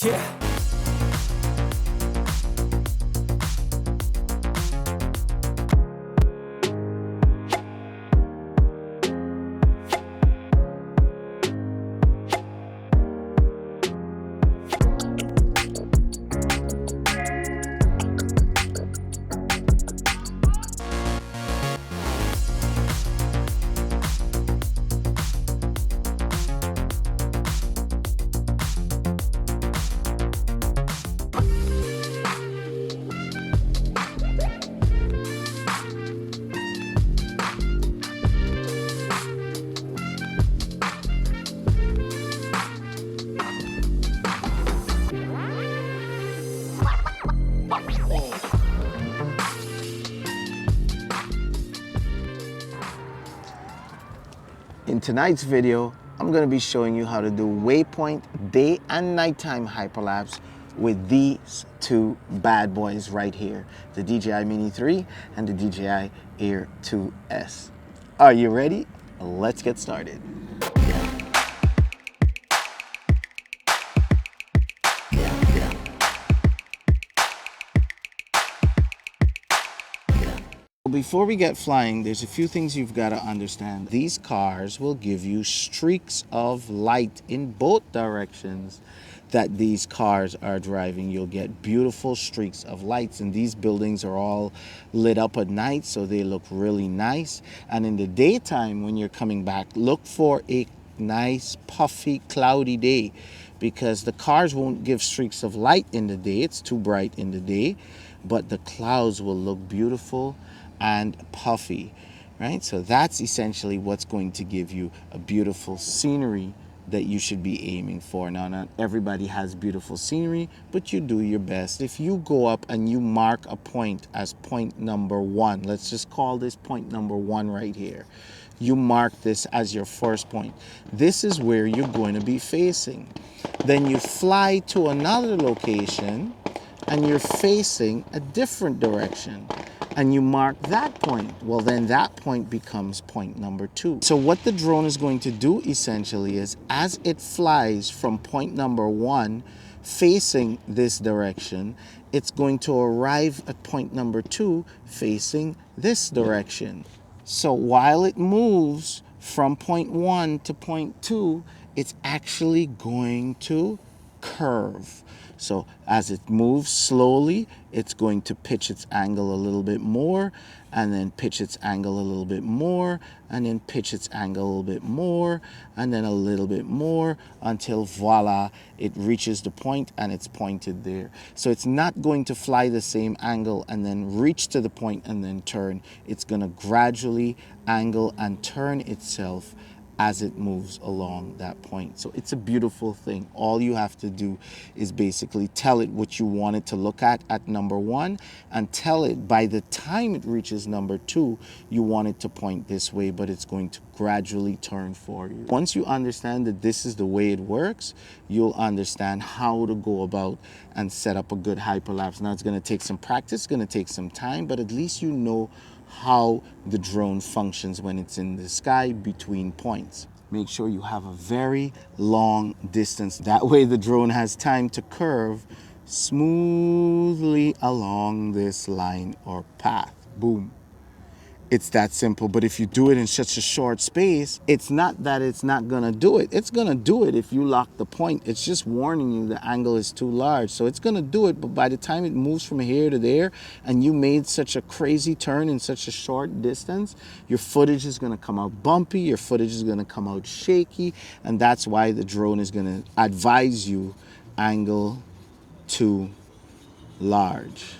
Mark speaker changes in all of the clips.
Speaker 1: Yeah.
Speaker 2: In tonight's video, I'm going to be showing you how to do Waypoint day and nighttime hyperlapse with these two bad boys right here, the DJI Mini 3 and the DJI Air 2S. Are you ready? Let's get started. Before we get flying, there's a few things you've got to understand. These cars will give you streaks of light in both directions that these cars are driving. You'll get beautiful streaks of lights, and these buildings are all lit up at night, so they look really nice. And in the daytime, when you're coming back, look for a nice, puffy, cloudy day, because the cars won't give streaks of light in the day. It's too bright in the day, but the clouds will look beautiful and puffy, right? So that's essentially what's going to give you a beautiful scenery that you should be aiming for. Now, not everybody has beautiful scenery, but you do your best. If you go up and you mark a point as point number 1, let's just call this point number 1 right here. You mark this as your first point. This is where you're going to be facing. Then you fly to another location and you're facing a different direction, and you mark that point. Well, then that point becomes point number 2. So what the drone is going to do essentially is, as it flies from point number 1 facing this direction, it's going to arrive at point number 2 facing this direction. So while it moves from point 1 to point 2, it's actually going to curve. So as it moves slowly, it's going to pitch its angle a little bit more, and then pitch its angle a little bit more, and then pitch its angle a little bit more, and then a little bit more, until voila, it reaches the point and it's pointed there. So it's not going to fly the same angle and then reach to the point and then turn. It's going to gradually angle and turn itself as it moves along that point. So it's a beautiful thing. All you have to do is basically tell it what you want it to look at number 1, and tell it by the time it reaches number 2, you want it to point this way, but it's going to gradually turn for you. Once you understand that this is the way it works, you'll understand how to go about and set up a good hyperlapse. Now, it's going to take some practice, it's going to take some time, but at least you know how the drone functions when it's in the sky between points. Make sure you have a very long distance. That way the drone has time to curve smoothly along this line or path. Boom. It's that simple. But if you do it in such a short space, it's not that it's not gonna do it. It's gonna do it if you lock the point. It's just warning you the angle is too large. So it's gonna do it, but by the time it moves from here to there and you made such a crazy turn in such a short distance, your footage is gonna come out bumpy, your footage is gonna come out shaky, and that's why the drone is gonna advise you angle too large.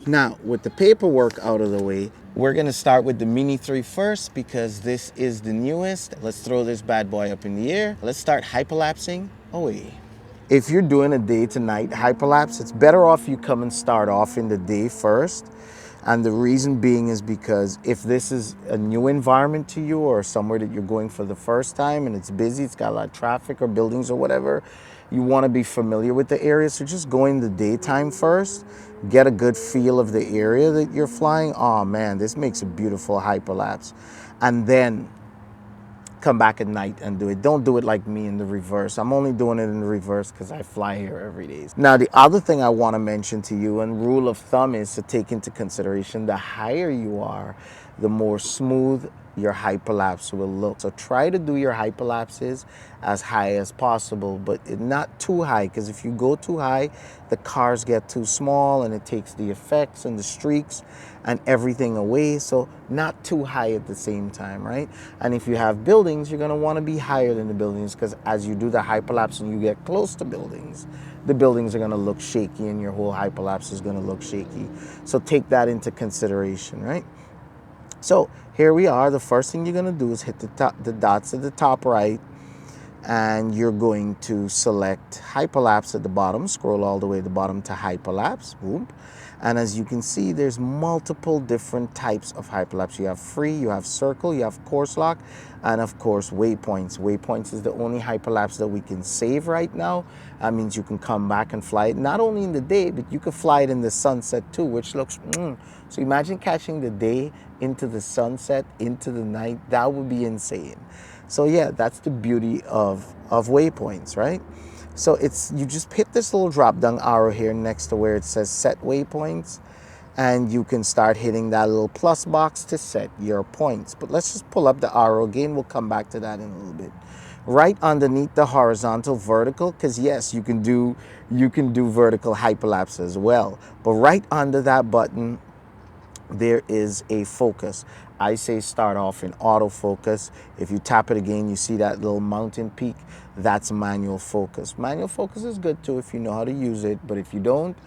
Speaker 2: Now, with the paperwork out of the way, we're gonna start with the Mini 3 first, because this is the newest. Let's throw this bad boy up in the air. Let's start hyperlapsing away. If you're doing a day to night hyperlapse, it's better off you come and start off in the day first. And the reason being is because if this is a new environment to you, or somewhere that you're going for the first time and it's busy, it's got a lot of traffic or buildings or whatever, you want to be familiar with the area. So just go in the daytime first, get a good feel of the area that you're flying. Oh man, this makes a beautiful hyperlapse. And then come back at night and do it. Don't do it like me in the reverse. I'm only doing it in the reverse because I fly here every day. Now, the other thing I want to mention to you, and rule of thumb, is to take into consideration the higher you are, the more smooth your hyperlapse will look. So try to do your hyperlapses as high as possible, but not too high, because if you go too high, the cars get too small and it takes the effects and the streaks and everything away. So not too high at the same time, right? And if you have buildings, you're going to want to be higher than the buildings, because as you do the hyperlapse and you get close to buildings, the buildings are going to look shaky and your whole hyperlapse is going to look shaky. So take that into consideration, right? So here we are. The first thing you're going to do is hit the dots at the top right, and you're going to select hyperlapse at the bottom. Scroll all the way to the bottom to hyperlapse. Boom. And as you can see, there's multiple different types of hyperlapse. You have free, you have circle, you have course lock, and of course waypoints. Waypoints is the only hyperlapse that we can save right now. That means you can come back and fly it not only in the day, but you can fly it in the sunset too, which looks So imagine catching the day into the sunset, into the night. That would be insane. So yeah, that's the beauty of waypoints, right? So you just hit this little drop down arrow here next to where it says set waypoints, and you can start hitting that little plus box to set your points. But let's just pull up the arrow again. We'll come back to that in a little bit. Right underneath the horizontal vertical, because yes, you can do vertical hyperlapse as well. But right under that button, there is a focus. I say start off in autofocus. If you tap it again, you see that little mountain peak. That's manual focus. Manual focus is good too if you know how to use it, but if you don't,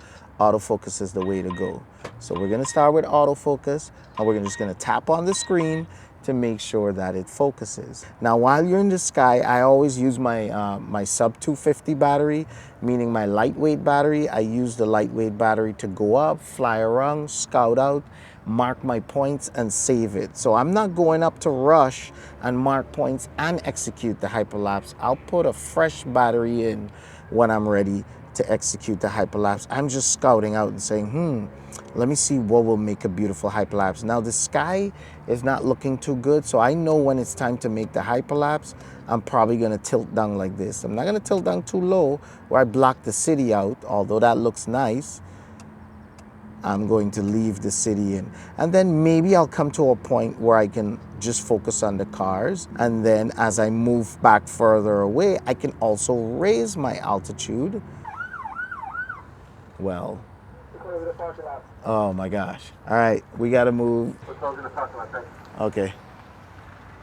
Speaker 2: autofocus is the way to go. So we're gonna start with autofocus, and we're just gonna tap on the screen to make sure that it focuses. Now, while you're in the sky, I always use my my sub 250 battery, meaning my lightweight battery. I use the lightweight battery to go up, fly around, scout out, mark my points, and save it. So I'm not going up to rush and mark points and execute the hyperlapse. I'll put a fresh battery in when I'm ready to execute the hyperlapse. I'm just scouting out and saying, let me see what will make a beautiful hyperlapse. Now the sky is not looking too good, so I know when it's time to make the hyperlapse, I'm probably gonna tilt down like this. I'm not gonna tilt down too low where I block the city out, although that looks nice. I'm going to leave the city in. And then maybe I'll come to a point where I can just focus on the cars. And then as I move back further away, I can also raise my altitude. Well, oh my gosh. All right, we gotta move.
Speaker 1: We're closing the parking lot, thank you.
Speaker 2: Okay.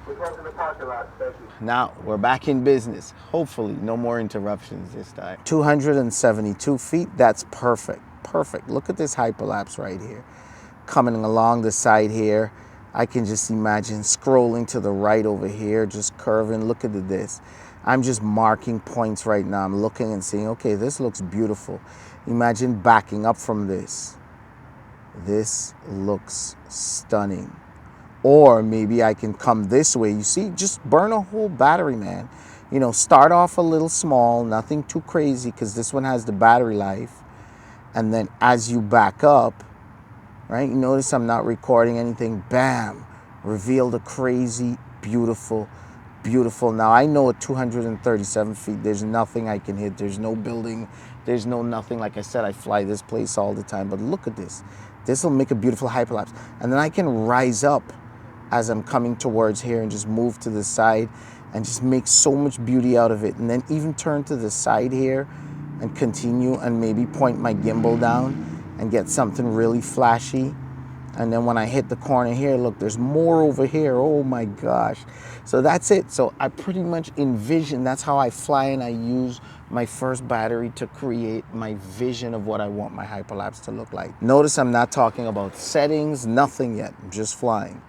Speaker 1: We're closing the parking lot, thank you.
Speaker 2: Now we're back in business. Hopefully no more interruptions this time. 272 feet, that's perfect. Perfect. Look at this hyperlapse right here. Coming along the side here, I can just imagine scrolling to the right over here, just curving. Look at this. I'm just marking points right now. I'm looking and saying, okay, this looks beautiful. Imagine backing up from this. This looks stunning. Or maybe I can come this way. You see, just burn a whole battery, man. You know, start off a little small, nothing too crazy, because this one has the battery life. And then as you back up, right, you notice I'm not recording anything. Bam, reveal the crazy, beautiful, beautiful. Now I know at 237 feet, there's nothing I can hit. There's no building, there's no nothing. Like I said, I fly this place all the time, but look at this. This will make a beautiful hyperlapse. And then I can rise up as I'm coming towards here and just move to the side and just make so much beauty out of it. And then even turn to the side here and continue and maybe point my gimbal down and get something really flashy. And then when I hit the corner here, look, there's more over here. Oh my gosh. So that's it. So I pretty much envision, that's how I fly, and I use my first battery to create my vision of what I want my hyperlapse to look like. Notice I'm not talking about settings, nothing yet, I'm just flying.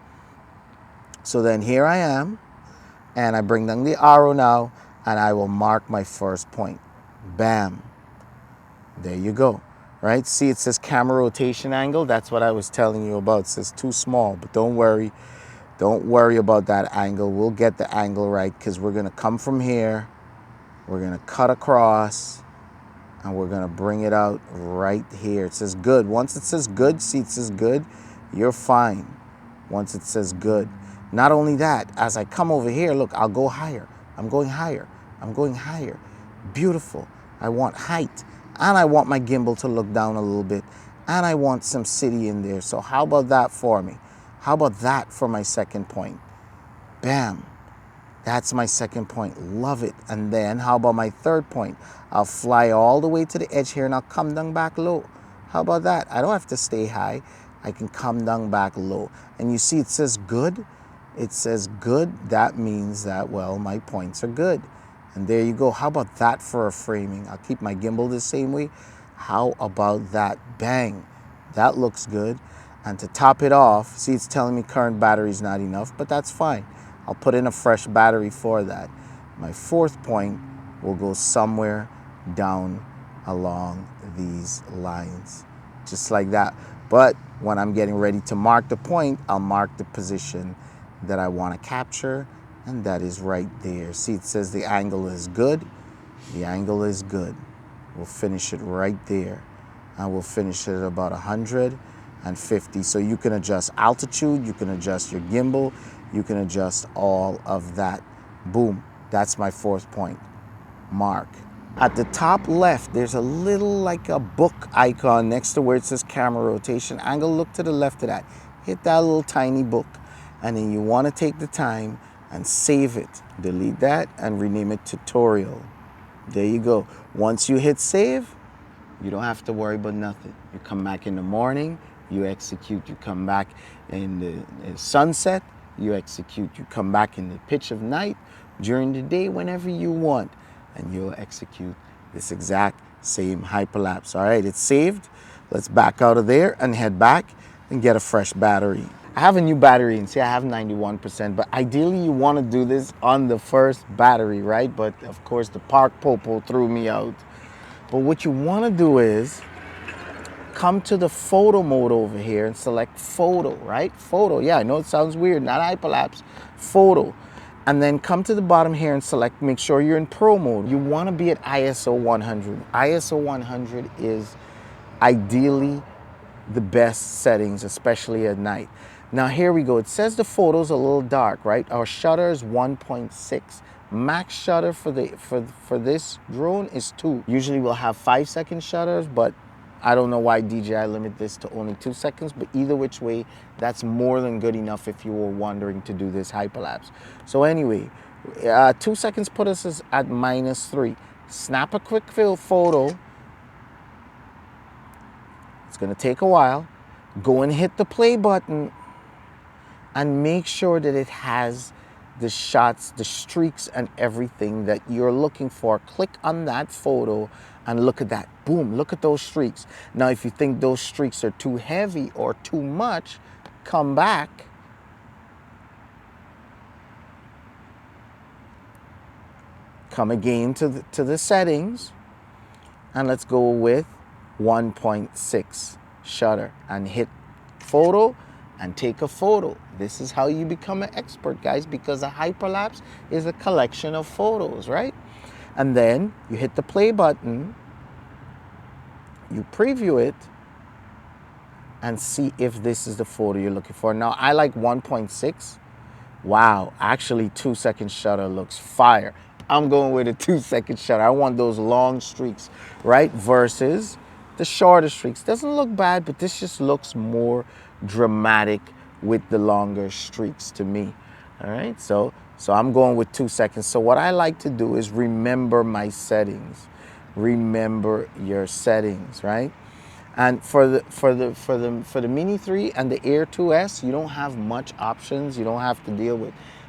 Speaker 2: So then here I am, and I bring down the arrow now, and I will mark my first point. Bam. There you go. Right? See, it says camera rotation angle. That's what I was telling you about. It says too small, but don't worry. Don't worry about that angle. We'll get the angle right, because we're going to come from here. We're going to cut across, and we're going to bring it out right here. It says good. Once it says good, see, it says good, you're fine. Once it says good. Not only that, as I come over here, look, I'll go higher. I'm going higher. I'm going higher. Beautiful. I want height. And I want my gimbal to look down a little bit. And I want some city in there. So how about that for me? How about that for my second point? Bam. That's my second point. Love it. And then how about my third point? I'll fly all the way to the edge here and I'll come down back low. How about that? I don't have to stay high. I can come down back low. And you see it says good. It says good. That means that, well, my points are good. And there you go. How about that for a framing? I'll keep my gimbal the same way. How about that? Bang. That looks good. And to top it off, see, it's telling me current battery is not enough, but that's fine. I'll put in a fresh battery for that. My fourth point will go somewhere down along these lines, just like that. But when I'm getting ready to mark the point, I'll mark the position that I want to capture, and that is right there. See, it says the angle is good. The angle is good. We'll finish it right there. And we'll finish it at about 150. So you can adjust altitude, you can adjust your gimbal, you can adjust all of that. Boom, that's my fourth point. Mark. At the top left, there's a little like a book icon next to where it says camera rotation angle. Look to the left of that. Hit that little tiny book. And then you want to take the time and save it. Delete that and rename it tutorial. There you go. Once you hit save, you don't have to worry about nothing. You come back in the morning, you execute. You come back in the sunset, you execute. You come back in the pitch of night, during the day, whenever you want, and you'll execute this exact same hyperlapse. All right, it's saved. Let's back out of there and head back and get a fresh battery. I have a new battery, and see, I have 91%, but ideally you want to do this on the first battery, right? But of course the park popo threw me out. But what you want to do is come to the photo mode over here and select photo, right? Photo, yeah, I know it sounds weird, not hyperlapse, photo. And then come to the bottom here and select, make sure you're in pro mode. You want to be at ISO 100. ISO 100 is ideally the best settings, especially at night. Now here we go. It says the photo's a little dark, right? Our shutter is 1.6. Max shutter for this drone is 2. Usually we'll have 5-second shutters, but I don't know why DJI limit this to only 2 seconds, but either which way, that's more than good enough if you were wondering to do this hyperlapse. So anyway, 2 seconds put us at -3. Snap a quick photo. It's gonna take a while. Go and hit the play button and make sure that it has the shots, the streaks, and everything that you're looking for. Click on that photo and look at that. Boom, look at those streaks. Now, if you think those streaks are too heavy or too much, come back. Come again to the settings, and let's go with 1.6 shutter and hit photo and take a photo. This is how you become an expert, guys, because a hyperlapse is a collection of photos, right? And then you hit the play button, you preview it, and see if this is the photo you're looking for. Now, I like 1.6. Wow, actually 2-second shutter looks fire. I'm going with a 2-second shutter. I want those long streaks, right? Versus the shorter streaks. Doesn't look bad, but this just looks more dramatic with the longer streaks to me. All right, so I'm going with 2 seconds. So what I like to do is remember my settings. Remember your settings, right? And for the Mini 3 and the Air 2S, you don't have much options. You don't have to deal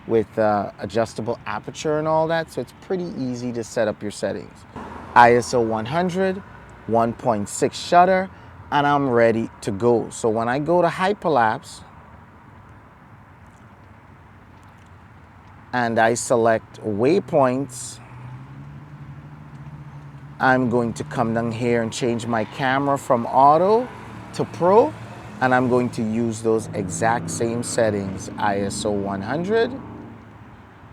Speaker 2: with adjustable aperture and all that. So it's pretty easy to set up your settings. ISO 100, 1.6 shutter, and I'm ready to go. So when I go to hyperlapse and I select waypoints, I'm going to come down here and change my camera from auto to pro, and I'm going to use those exact same settings, ISO 100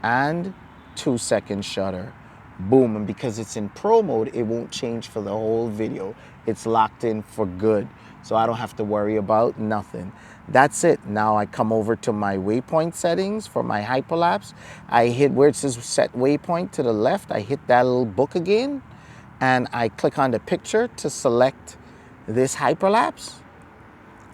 Speaker 2: and 2-second shutter. Boom. And because it's in pro mode, it won't change for the whole video. It's locked in for good. So I don't have to worry about nothing. That's it. Now I come over to my waypoint settings for my hyperlapse. I hit where it says set waypoint to the left. I hit that little book again and I click on the picture to select this hyperlapse.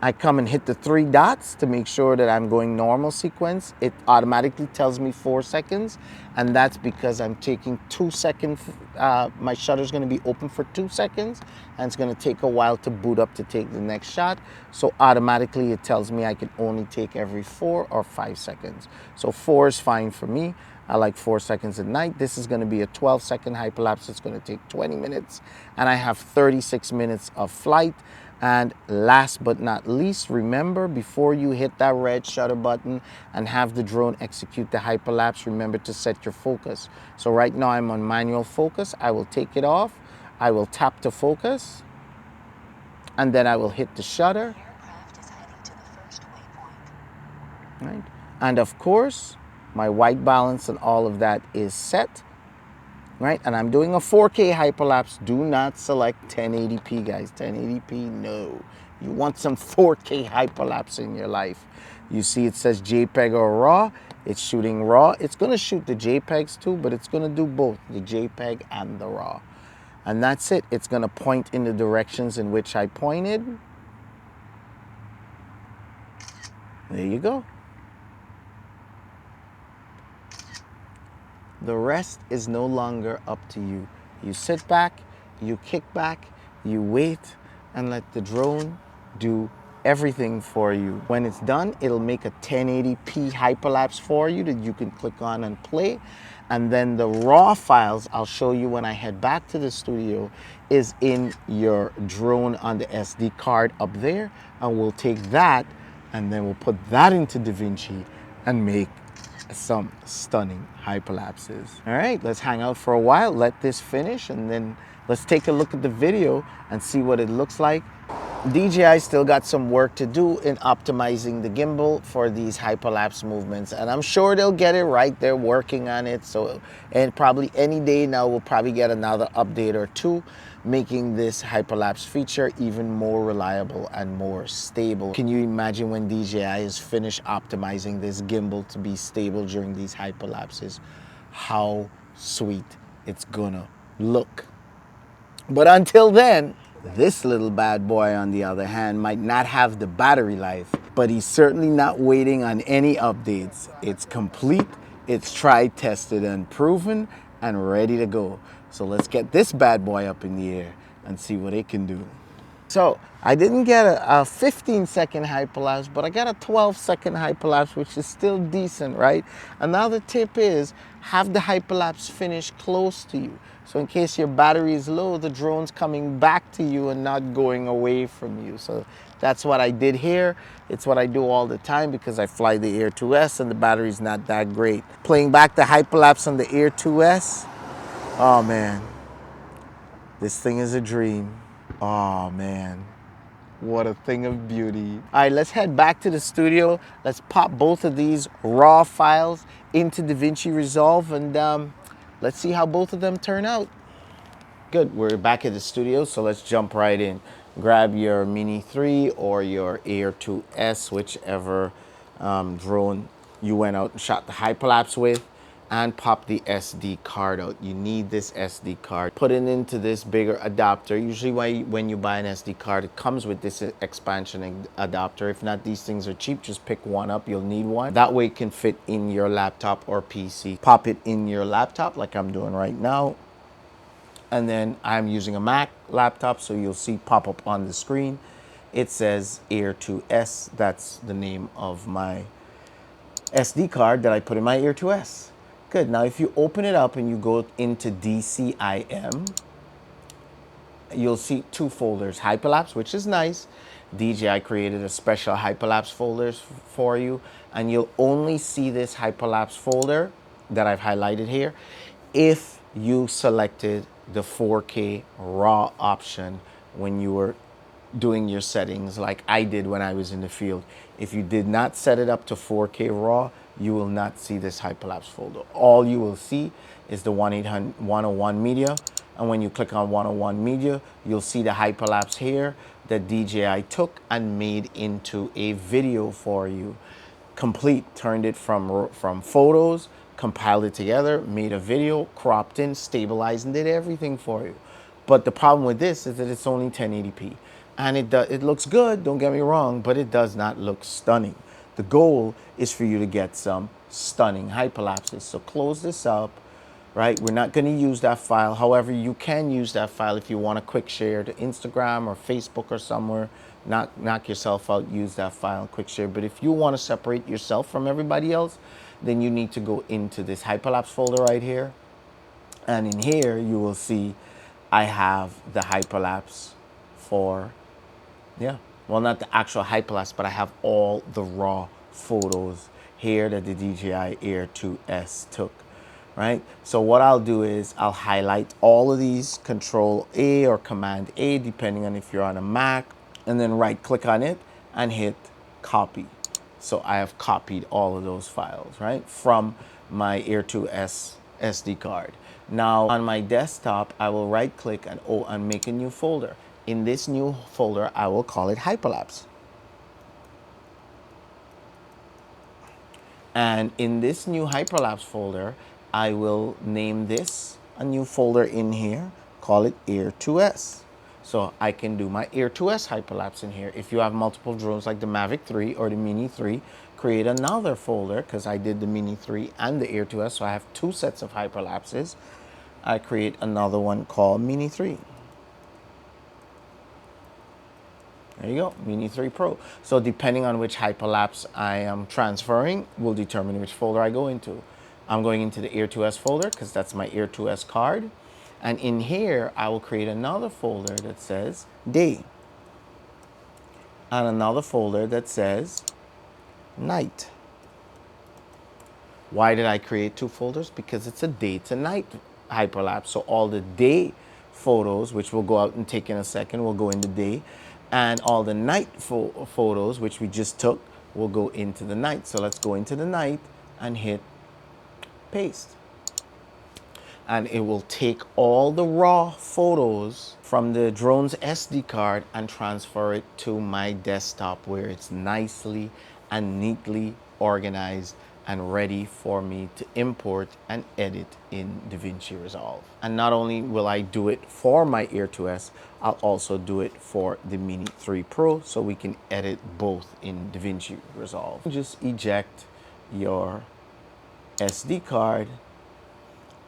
Speaker 2: I come and hit the 3 dots to make sure that I'm going normal sequence. It automatically tells me 4 seconds, and that's because I'm taking 2 seconds. My shutter is going to be open for 2 seconds, and it's going to take a while to boot up to take the next shot. So automatically it tells me I can only take every 4 or 5 seconds. So 4 is fine for me. I like 4 seconds at night. This is going to be a 12-second hyperlapse. It's going to take 20 minutes, and I have 36 minutes of flight. And last but not least, remember, before you hit that red shutter button and have the drone execute the hyperlapse, remember to set your focus. So right now I'm on manual focus. I will take it off. I will tap to focus, and then I will hit the shutter.
Speaker 3: Aircraft is heading to the first waypoint.
Speaker 2: Right? And of course, my white balance and all of that is set. Right? And I'm doing a 4K hyperlapse. Do not select 1080p, guys. 1080p, no. You want some 4K hyperlapse in your life. You see it says JPEG or RAW. It's shooting RAW. It's going to shoot the JPEGs too, but it's going to do both, the JPEG and the RAW. And that's it. It's going to point in the directions in which I pointed. There you go. The rest is no longer up to you. You sit back, you kick back, you wait, and let the drone do everything for you. When it's done, it'll make a 1080p hyperlapse for you that you can click on and play. And then the raw files, I'll show you when I head back to the studio, is in your drone on the SD card up there. And we'll take that, and then we'll put that into DaVinci and make some stunning hyperlapses. All right, let's hang out for a while, let this finish, and then let's take a look at the video and see what it looks like. DJI still got some work to do in optimizing the gimbal for these hyperlapse movements, and I'm sure they'll get it right. They're working on it, so, and probably any day now we'll probably get another update or two, making this hyperlapse feature even more reliable and more stable. Can you imagine when DJI is finished optimizing this gimbal to be stable during these hyperlapses? How sweet it's gonna look. But until then, this little bad boy, on the other hand, might not have the battery life, but he's certainly not waiting on any updates. It's complete, it's tried, tested, and proven, and ready to go. So let's get this bad boy up in the air and see what it can do. So I didn't get a 15-second hyperlapse, but I got a 12-second hyperlapse, which is still decent, right? Another tip is have the hyperlapse finish close to you. So in case your battery is low, the drone's coming back to you and not going away from you. So that's what I did here. It's what I do all the time because I fly the Air 2S and the battery's not that great. Playing back the hyperlapse on the Air 2S, oh man, this thing is a dream. Oh man, what a thing of beauty. All right, let's head back to the studio. Let's pop both of these raw files into DaVinci Resolve, and let's see how both of them turn out. Good, we're back at the studio, so let's jump right in. Grab your Mini 3 or your Air 2S, whichever drone you went out and shot the hyperlapse with, and pop the SD card out. You need this SD card. Put it into this bigger adapter. Usually when you buy an SD card, it comes with this expansion adapter. If not, these things are cheap. Just pick one up. You'll need one. That way it can fit in your laptop or PC. Pop it in your laptop like I'm doing right now. And then I'm using a Mac laptop, so you'll see pop up on the screen. It says Air 2S. That's the name of my SD card that I put in my Air 2S. Good. Now, if you open it up and you go into DCIM, you'll see 2 folders. Hyperlapse, which is nice. DJI created a special hyperlapse folders for you, and you'll only see this hyperlapse folder that I've highlighted here if you selected the 4K RAW option when you were doing your settings like I did when I was in the field. If you did not set it up to 4K RAW, you will not see this Hyperlapse folder. All you will see is the 101 media. And when you click on 101 media, you'll see the Hyperlapse here that DJI took and made into a video for you. Complete, turned it from photos, compiled it together, made a video, cropped in, stabilized, and did everything for you. But the problem with this is that it's only 1080p. And it looks good, don't get me wrong, but it does not look stunning. The goal is for you to get some stunning hyperlapses. So close this up, right? We're not going to use that file. However, you can use that file if you want a quick share to Instagram or Facebook or somewhere. Knock yourself out, use that file and quick share. But if you want to separate yourself from everybody else, then you need to go into this Hyperlapse folder right here. And in here, you will see I have the Hyperlapse for, yeah, well, not the actual Hyperlapse, but I have all the raw photos here that the DJI Air 2S took, right? So what I'll do is I'll highlight all of these, Control A or Command A, depending on if you're on a Mac, and then right click on it and hit copy. So I have copied all of those files, right, from my Air 2S SD card. Now on my desktop, I will right click and make a new folder. In this new folder, I will call it Hyperlapse. And in this new Hyperlapse folder, I will name this a new folder in here, call it Air 2S. So I can do my Air 2S Hyperlapse in here. If you have multiple drones like the Mavic 3 or the Mini 3, create another folder, because I did the Mini 3 and the Air 2S, so I have two sets of Hyperlapses. I create another one called Mini 3. There you go, Mini 3 Pro. So depending on which Hyperlapse I am transferring will determine which folder I go into. I'm going into the Air 2S folder because that's my Air 2S card. And in here, I will create another folder that says day. And another folder that says night. Why did I create two folders? Because it's a day to night Hyperlapse. So all the day photos, which we'll go out and take in a second, will go in the day. And all the night photos, which we just took, will go into the night. So let's go into the night and hit paste. And it will take all the raw photos from the drone's SD card and transfer it to my desktop where it's nicely and neatly organized and ready for me to import and edit in DaVinci Resolve. And not only will I do it for my Air 2S, I'll also do it for the Mini 3 Pro so we can edit both in DaVinci Resolve. Just eject your SD card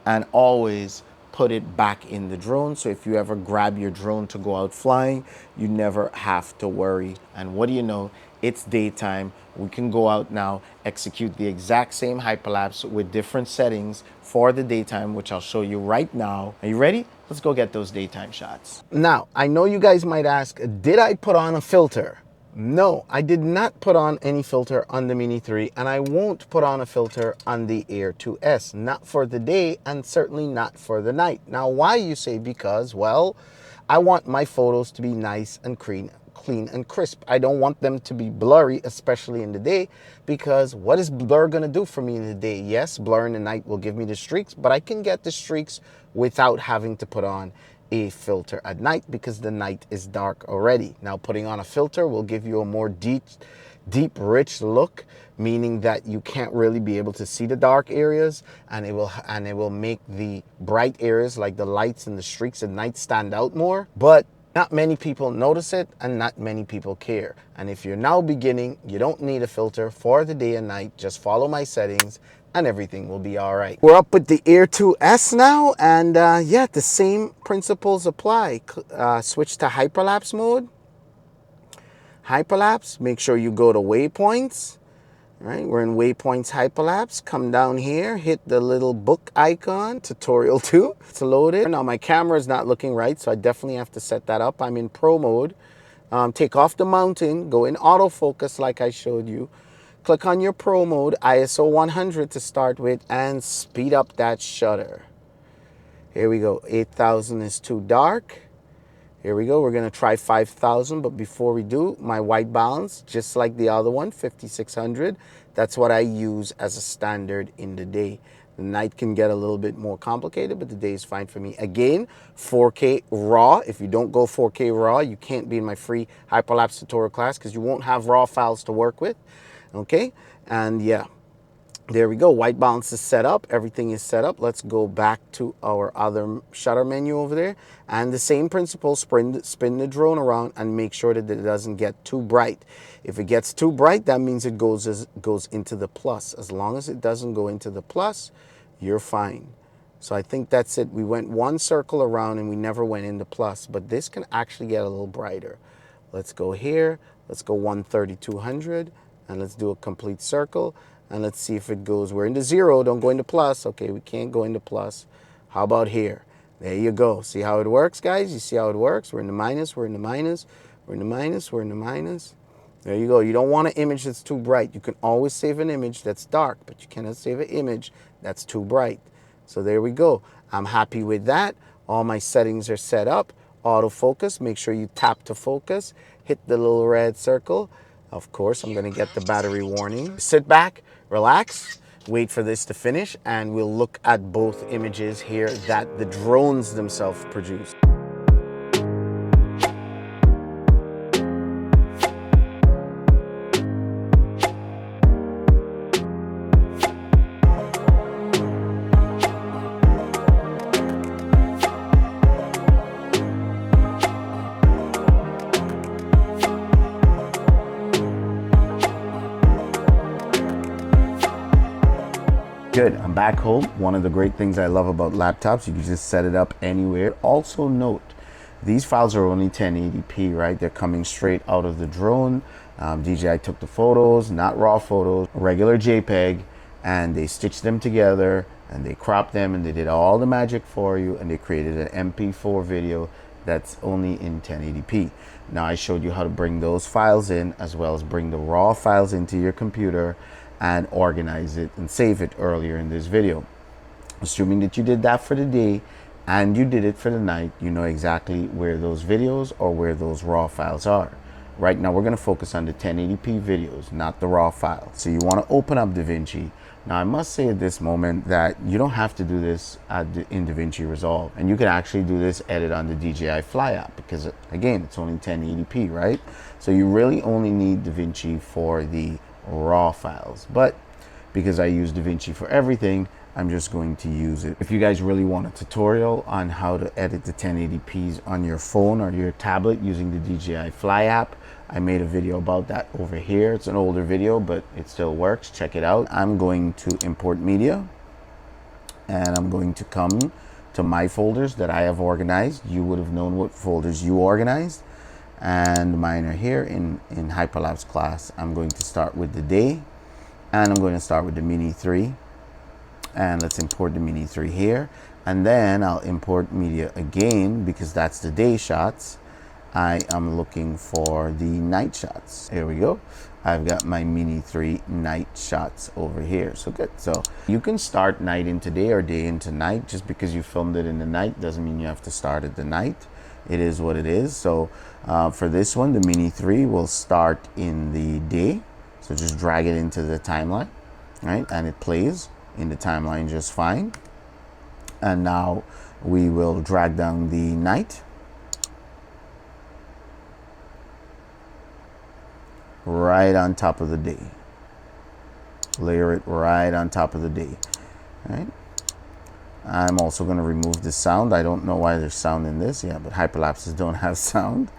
Speaker 2: and always put it back in the drone. So if you ever grab your drone to go out flying, you never have to worry. And what do you know? It's daytime. We can go out now, execute the exact same Hyperlapse with different settings for the daytime, which I'll show you right now. Are you ready? Let's go get those daytime shots. Now, I know you guys might ask, did I put on a filter? No, I did not put on any filter on the Mini 3, and I won't put on a filter on the Air 2S, not for the day and certainly not for the night. Now, why, you say? Because, well, I want my photos to be nice and clean and crisp. I don't want them to be blurry, especially in the day, because what is blur gonna do for me in the day? Yes, blur in the night will give me the streaks, but I can get the streaks without having to put on a filter at night because the night is dark already. Now, putting on a filter will give you a more deep, rich look, meaning that you can't really be able to see the dark areas, and it will make the bright areas like the lights and the streaks at night stand out more. But not many people notice it and not many people care. And if you're now beginning, you don't need a filter for the day and night. Just follow my settings and everything will be all right. We're up with the Air 2S now, and yeah, the same principles apply. Switch to hyperlapse mode. Hyperlapse, make sure you go to Waypoints. Right, we're in Waypoints Hyperlapse. Come down here, hit the little book icon, tutorial 2. It's loaded. Now my camera is not looking right, so I definitely have to set that up. I'm in Pro mode. Take off the mountain, go in autofocus like I showed you. Click on your Pro mode, ISO 100 to start with, and speed up that shutter. Here we go, 8,000 is too dark. Here we go, we're gonna try 5,000, but before we do, my white balance, just like the other one, 5,600. That's what I use as a standard in the day. The night can get a little bit more complicated, but the day is fine for me. Again, 4K RAW. If you don't go 4K RAW, you can't be in my free Hyperlapse tutorial class because you won't have RAW files to work with. Okay, and yeah, there we go. White balance is set up. Everything is set up. Let's go back to our other shutter menu over there. And the same principle, spin the drone around and make sure that it doesn't get too bright. If it gets too bright, that means it goes into the plus. As long as it doesn't go into the plus, you're fine. So I think that's it. We went one circle around and we never went into plus, but this can actually get a little brighter. Let's go here. Let's go 130, 200, and let's do a complete circle. And let's see if it goes. We're into 0, don't go into plus. Okay, we can't go into plus. How about here? There you go. See how it works, guys? You see how it works? We're in the minus, we're in the minus, we're in the minus, we're in the minus. There you go. You don't want an image that's too bright. You can always save an image that's dark, but you cannot save an image that's too bright. So there we go. I'm happy with that. All my settings are set up. Autofocus, make sure you tap to focus. Hit the little red circle. Of course, I'm going to get the battery warning. Sit back, relax, wait for this to finish, and we'll look at both images here that the drones themselves produce. Good, I'm back home. One of the great things I love about laptops, you can just set it up anywhere. Also note, these files are only 1080p, right? They're coming straight out of the drone. DJI took the photos, not raw photos, regular JPEG, and they stitched them together and they cropped them and they did all the magic for you and they created an MP4 video that's only in 1080p. Now I showed you how to bring those files in as well as bring the raw files into your computer and organize it and save it earlier in this video. Assuming that you did that for the day and you did it for the night, you know exactly where those videos or where those raw files are. Right now we're going to focus on the 1080p videos, not the raw files. So you want to open up DaVinci. Now I must say at this moment that you don't have to do this in DaVinci Resolve, and you can actually do this edit on the DJI Fly app because again it's only 1080p, right? So you really only need DaVinci for the raw files, but because I use DaVinci for everything, I'm just going to use it. If you guys really want a tutorial on how to edit the 1080p's on your phone or your tablet using the DJI Fly app, I made a video about that over here. It's an older video, but it still works. Check it out. I'm going to import media and I'm going to come to my folders that I have organized. You would have known what folders you organized, and mine are here in Hyperlapse class. I'm going to start with the day and I'm going to start with the Mini 3, and let's import the Mini 3 here, and then I'll import media again because that's the day shots. I am looking for the night shots. Here we go. I've got my Mini 3 night shots over here. So good. So you can start night into day or day into night. Just because you filmed it in the night doesn't mean you have to start at the night. It is what it is. So for this one, the Mini 3 will start in the day. So just drag it into the timeline, right? And it plays in the timeline just fine. And now we will drag down the night. Right on top of the day. Layer it right on top of the day, right? I'm also going to remove the sound. I don't know why there's sound in this. Yeah, but Hyperlapses don't have sound.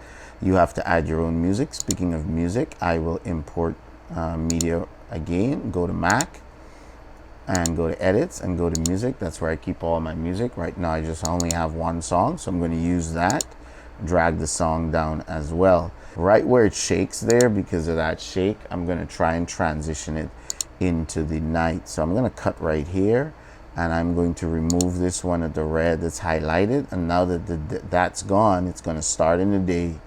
Speaker 2: You have to add your own music. Speaking of music, I will import media again. Go to Mac and go to edits and go to music. That's where I keep all my music. Right now I just only have one song, so I'm going to use that. Drag the song down as well. Right where it shakes there, because of that shake, I'm going to try and transition it into the night. So I'm going to cut right here. And I'm going to remove this one at the red that's highlighted. And now that that's gone, it's going to start in the day.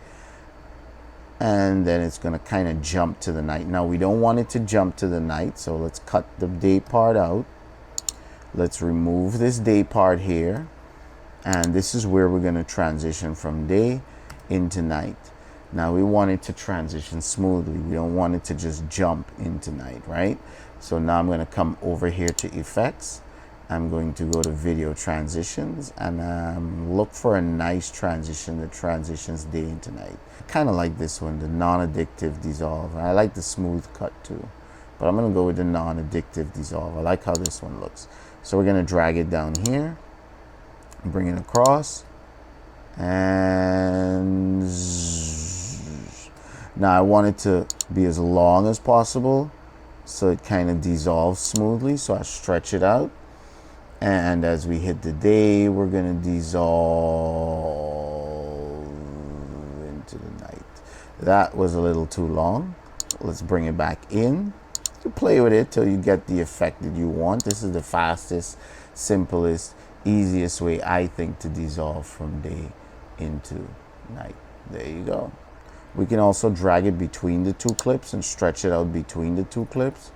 Speaker 2: And then it's going to kind of jump to the night. Now, we don't want it to jump to the night. So let's cut the day part out. Let's remove this day part here. And this is where we're going to transition from day into night. Now we want it to transition smoothly. We don't want it to just jump into night, right? So now I'm going to come over here to effects. I'm going to go to video transitions and look for a nice transition that transitions day into night. Kind of like this one, the non-addictive dissolve. I like the smooth cut too, but I'm going to go with the non-addictive dissolve. I like how this one looks. So we're going to drag it down here, bring it across, and now I want it to be as long as possible so it kind of dissolves smoothly. So I stretch it out. And as we hit the day, we're going to dissolve into the night. That was a little too long. Let's bring it back in. You play with it till you get the effect that you want. This is the fastest, simplest, easiest way, I think, to dissolve from day into night. There you go. We can also drag it between the two clips and stretch it out between the two clips.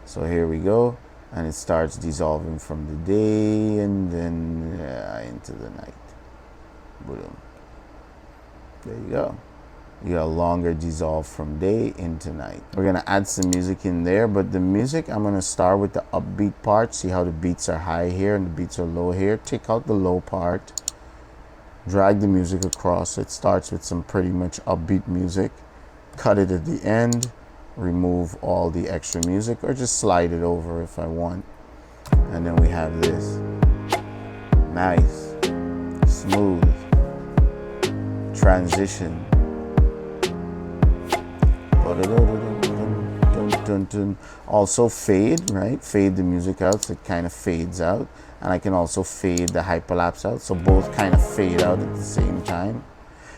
Speaker 2: So here we go. And it starts dissolving from the day and then into the night. Boom. There you go. You got a longer dissolve from day into night. We're gonna add some music in there, but the music, I'm gonna start with the upbeat part. See how the beats are high here and the beats are low here. Take out the low part. Drag the music across. It starts with some pretty much upbeat music. Cut it at the end. Remove all the extra music or just slide it over if I want. And then we have this. Nice. Smooth. Transition. Also fade, right? Fade the music out so it kind of fades out. And I can also fade the hyperlapse out. So both kind of fade out at the same time.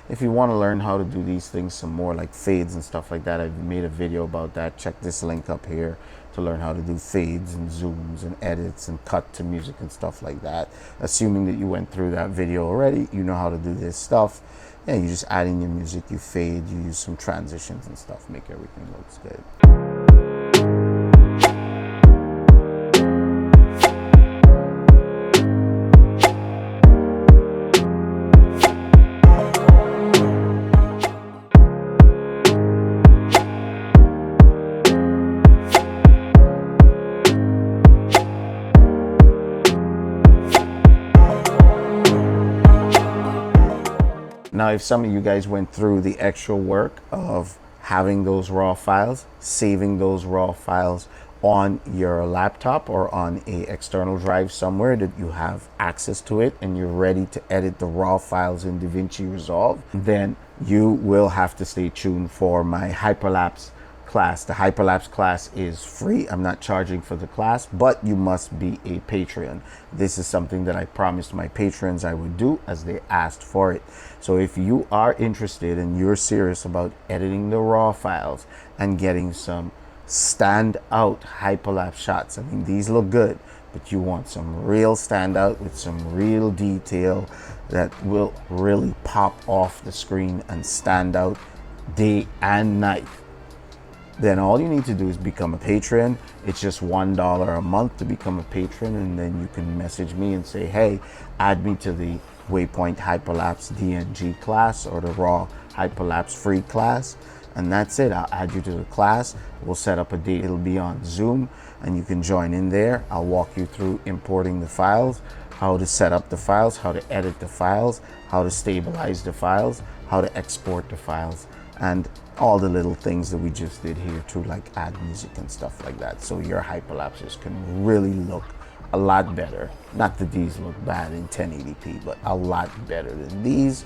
Speaker 2: If you want to learn how to do these things some more, like fades and stuff like that, I've made a video about that. Check this link up here to learn how to do fades and zooms and edits and cut to music and stuff like that. Assuming that you went through that video already, you know how to do this stuff. Yeah, you just add in your music, you fade, you use some transitions and stuff, make everything looks good. Now, if some of you guys went through the extra work of having those raw files, saving those raw files on your laptop or on a external drive somewhere that you have access to it and you're ready to edit the raw files in DaVinci Resolve, then you will have to stay tuned for my Hyperlapse class. The Hyperlapse class is free. I'm not charging for the class, but you must be a Patreon. This is something that I promised my patrons I would do as they asked for it. So if you are interested and you're serious about editing the raw files and getting some standout hyperlapse shots, I mean, these look good, but you want some real standout with some real detail that will really pop off the screen and stand out day and night, then all you need to do is become a patron. It's just $1 a month to become a patron, and then you can message me and say, hey, add me to the Waypoint Hyperlapse DNG class or the Raw Hyperlapse free class, and that's it. I'll add you to the class. We'll set up a date. It'll be on Zoom and you can join in there. I'll walk you through importing the files, how to set up the files, how to edit the files, how to stabilize the files, how to export the files, and all the little things that we just did here too, like add music and stuff like that, so your hyperlapses can really look a lot better. Not that these look bad in 1080p, but a lot better than these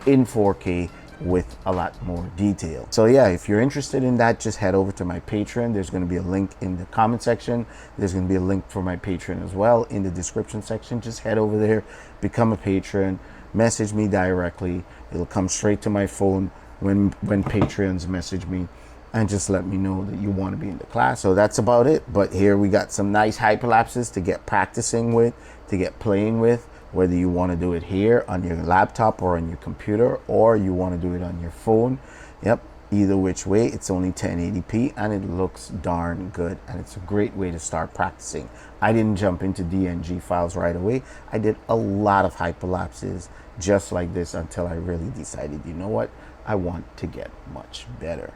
Speaker 2: in 4K with a lot more detail. So yeah, if you're interested in that, just head over to my Patreon. There's going to be a link in the comment section. There's going to be a link for my Patreon as well in the description section. Just head over there, become a patron, message me directly. It'll come straight to my phone when patrons message me, and just let me know that you want to be in the class. So that's about it. But here we got some nice hyperlapses to get practicing with, to get playing with, whether you want to do it here on your laptop or on your computer, or you want to do it on your phone. Yep, either which way, it's only 1080p and it looks darn good, and it's a great way to start practicing. I didn't jump into DNG files right away. I did a lot of hyperlapses just like this until I really decided, you know what, I want to get much better.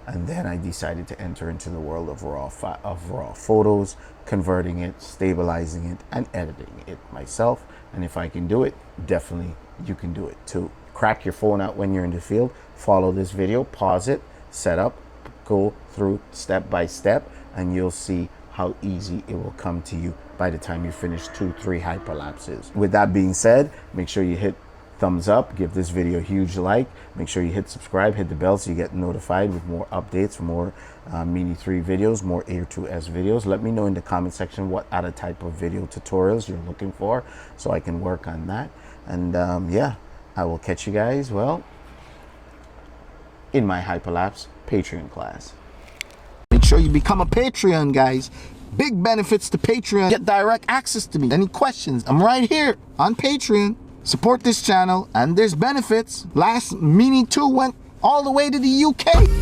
Speaker 2: And then I decided to enter into the world of raw photos, converting it, stabilizing it, and editing it myself. And if I can do it, definitely you can do it too. Crack your phone out when you're in the field, follow this video, pause it, set up, go through step by step, and you'll see how easy it will come to you by the time you finish 2-3 hyperlapses. With that being said, make sure you hit thumbs up, give this video a huge like, make sure you hit subscribe, hit the bell so you get notified with more updates, more Mini 3 videos, more Air 2S videos. Let me know in the comment section what other type of video tutorials you're looking for so I can work on that. And yeah, I will catch you guys, well, in my Hyperlapse Patreon class. Make sure you become a Patreon, guys. Big benefits to Patreon. Get direct access to me. Any questions? I'm right here on Patreon. Support this channel, and there's benefits. Last Mini 2 went all the way to the UK.